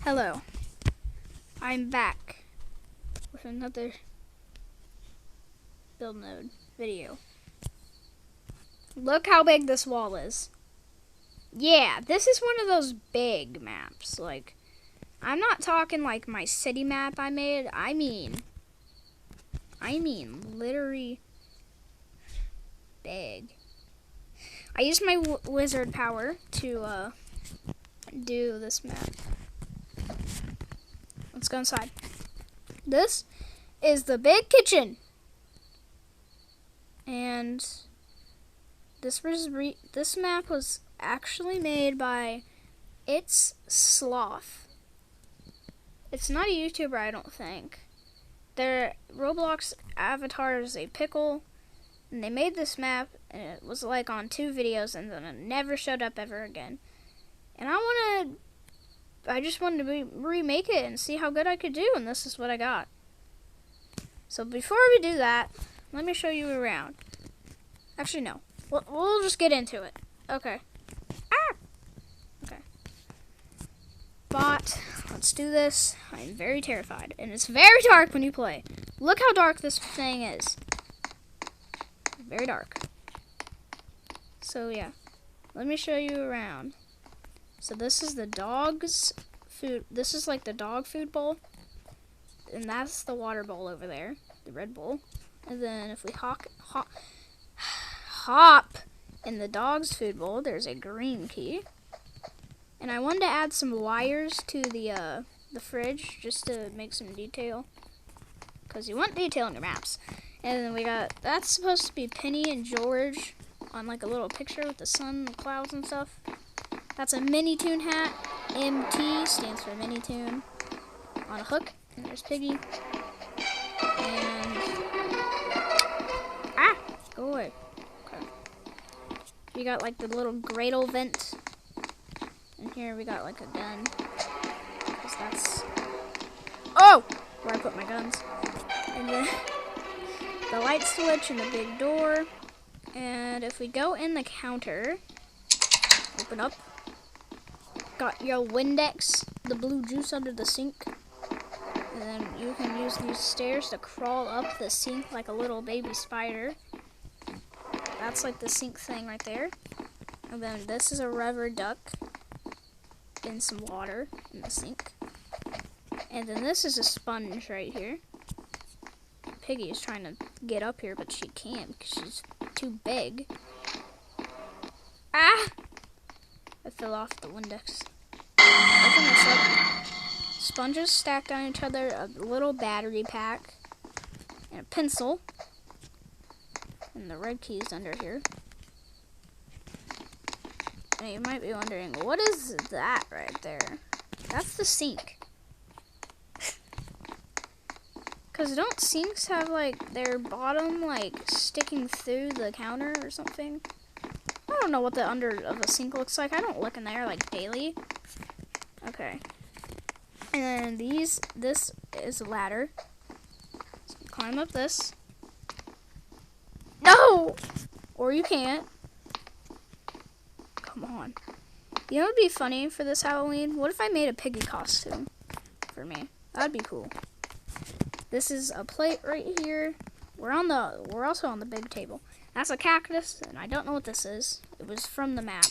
Hello, I'm back with another build mode video. Look how big this wall is. Yeah, this is one of those big maps. Like, I'm not talking like my city map I made. I mean literally big. I used my wizard power to do this map. Let's go inside. This is the big kitchen, and this map was actually made by It's Sloth. It's not a YouTuber, I don't think. Their Roblox avatar is a pickle, and they made this map, and it was like on 2 videos, and then it never showed up ever again. And I just wanted to remake it and see how good I could do, and this is what I got. So before we do that, let me show you around. Actually, no. We'll just get into it. Okay. Okay. But let's do this. I'm very terrified, and it's very dark when you play. Look how dark this thing is. Very dark. So yeah, let me show you around. So this is the dog's food. This is like the dog food bowl, and that's the water bowl over there, the red bowl. And then if we hop in the dog's food bowl, there's a green key. And I wanted to add some wires to the fridge just to make some detail, because you want detail in your maps. And then we got, that's supposed to be Penny and George on like a little picture with the sun and clouds and stuff. That's a Mini Toon hat. MT stands for Mini Toon. On a hook. And there's Piggy. And go away. Okay. We got like the little Gradle vent. And here we got like a gun. Because that's where I put my guns. And then the light switch and the big door. And if we go in the counter, open up. Got your Windex, the blue juice under the sink. And then you can use these stairs to crawl up the sink like a little baby spider. That's like the sink thing right there. And then this is a rubber duck in some water in the sink. And then this is a sponge right here. Piggy is trying to get up here, but she can't because she's too big. I fell off the Windex. Open this up. Sponges stacked on each other, a little battery pack, and a pencil. And the red key is under here. And you might be wondering, what is that right there? That's the sink. Because don't sinks have like their bottom like sticking through the counter or something? I don't know what the under of a sink looks like. I don't look in there like daily. Okay. And then this is a ladder. So you climb up this. No! Or you can't. Come on. You know what would be funny for this Halloween? What if I made a piggy costume for me? That'd be cool. This is a plate right here. We're also on the big table. That's a cactus, and I don't know what this is. It was from the map,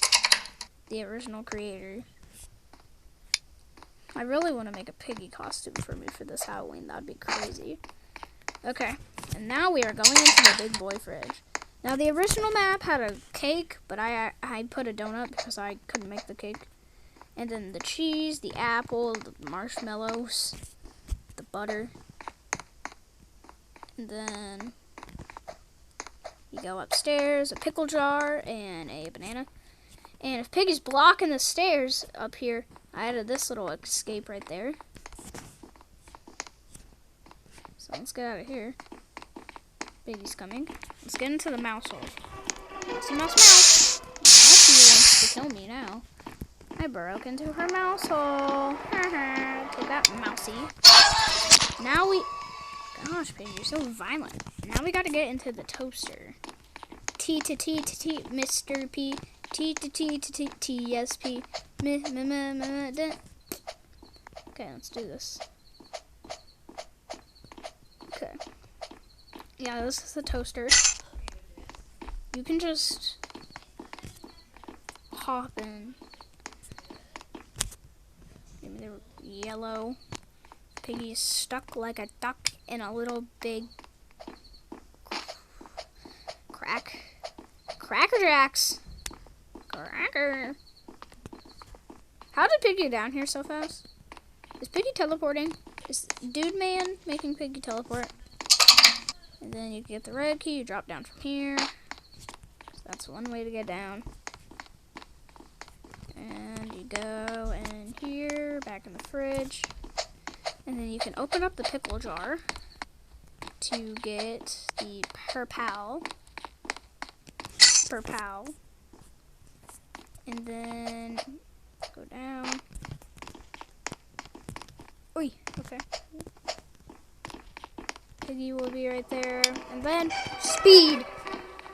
the original creator. I really want to make a piggy costume for me for this Halloween. That'd be crazy. Okay, and now we are going into the big boy fridge. Now the original map had a cake, but I put a donut because I couldn't make the cake. And then the cheese, the apple, the marshmallows, the butter. And then you go upstairs, a pickle jar, and a banana. And if Piggy's blocking the stairs up here, I added this little escape right there. So let's get out of here. Piggy's coming. Let's get into the mouse hole. Mouse, mouse. Mousy wants to kill me now. I broke into her mouse hole. Take that, Mousy. Now gosh, Piggy, you're so violent. Now we gotta get into the toaster. T to T to T, Mr. P. TSP. Okay, let's do this. Okay. Yeah, this is the toaster. You can just hop in. Give me the yellow. Piggy's stuck like a duck in a little big Cracker Jacks. Cracker. How did Piggy get down here so fast? Is Piggy teleporting? Is Dude Man making Piggy teleport? And then you get the red key, you drop down from here. So that's one way to get down. And you go in here, back in the fridge. And then you can open up the pickle jar to get the purple. And then go down. Oi, okay. Piggy will be right there. And then speed.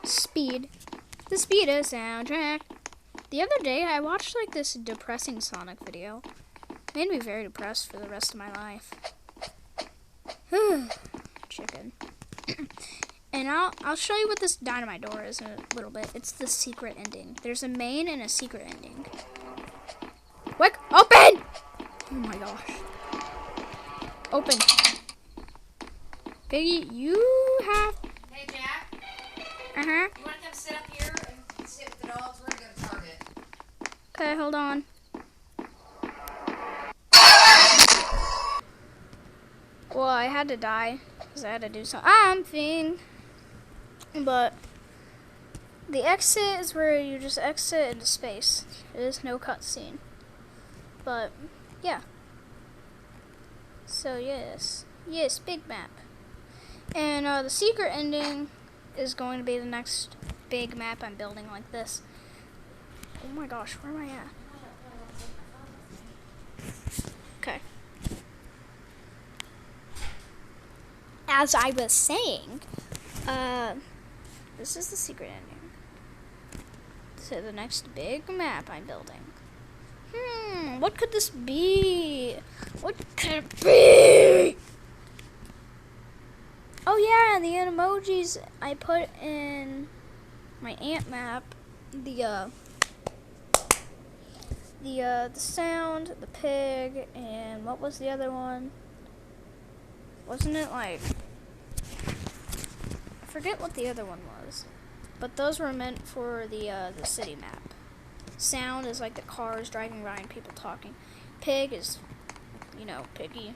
The Speedo soundtrack. The other day I watched like this depressing Sonic video. Made me very depressed for the rest of my life. Chicken. And I'll show you what this dynamite door is in a little bit. It's the secret ending. There's a main and a secret ending. Quick, open! Oh my gosh. Open. Piggy, you have... Hey, Jack. Uh-huh. You want to come sit up here and sit with the dogs? We're going to go to Target. Okay, hold on. Well, I had to die because I had to do something. But the exit is where you just exit into space. There is no cutscene. But, yeah. So, yes. Yes, big map. And the secret ending is going to be the next big map I'm building like this. Oh my gosh, where am I at? Okay. As I was saying, this is the secret ending. So the next big map I'm building. What could this be? What could it be? Oh yeah, the emojis I put in my ant map. The sound, the pig, and what was the other one? Wasn't it like... I forget what the other one was. But those were meant for the city map. Sound is like the cars driving by and people talking. Pig is, you know, Piggy.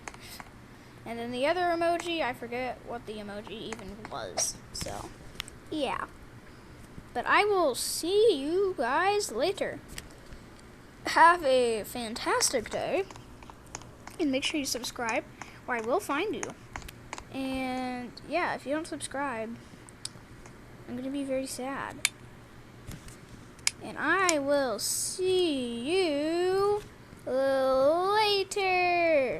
And then the other emoji, I forget what the emoji even was. So, yeah. But I will see you guys later. Have a fantastic day. And make sure you subscribe, or I will find you. And, yeah, if you don't subscribe, I'm going to be very sad. And I will see you later.